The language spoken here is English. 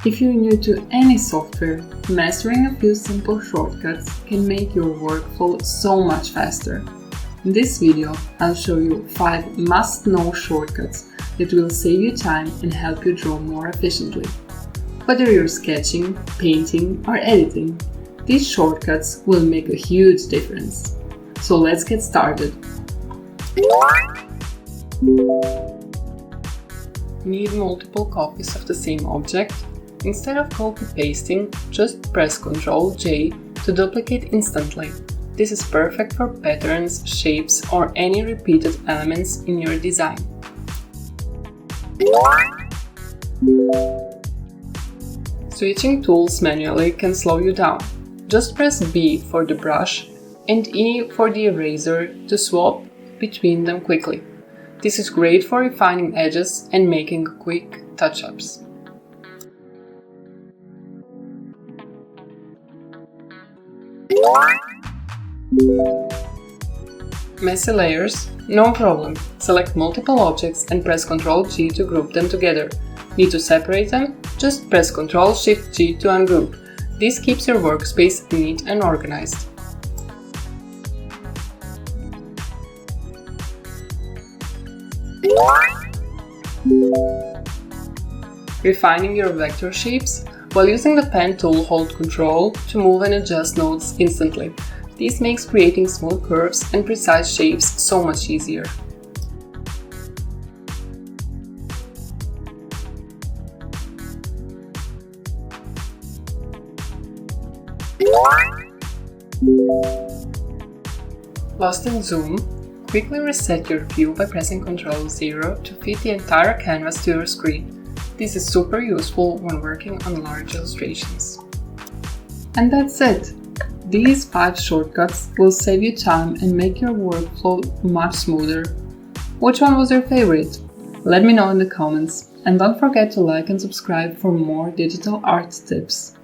If you're new to any software, mastering a few simple shortcuts can make your workflow so much faster. In this video, I'll show you 5 must-know shortcuts that will save you time and help you draw more efficiently. Whether you're sketching, painting, or editing, these shortcuts will make a huge difference. So let's get started. Need multiple copies of the same object? Instead of copy-pasting, just press Ctrl J to duplicate instantly. This is perfect for patterns, shapes, or any repeated elements in your design. Switching tools manually can slow you down. Just press B for the brush and E for the eraser to swap between them quickly. This is great for refining edges and making quick touch-ups. Messy layers? No problem. Select multiple objects and press Ctrl G to group them together. Need to separate them? Just press Ctrl Shift G to ungroup. This keeps your workspace neat and organized. Refining your vector shapes? While using the pen tool, hold Ctrl to move and adjust nodes instantly. This makes creating smooth curves and precise shapes so much easier. Lost in zoom? Quickly reset your view by pressing Ctrl 0 to fit the entire canvas to your screen. This is super useful when working on large illustrations. And that's it! These 5 shortcuts will save you time and make your workflow much smoother. Which one was your favorite? Let me know in the comments, and don't forget to like and subscribe for more digital art tips.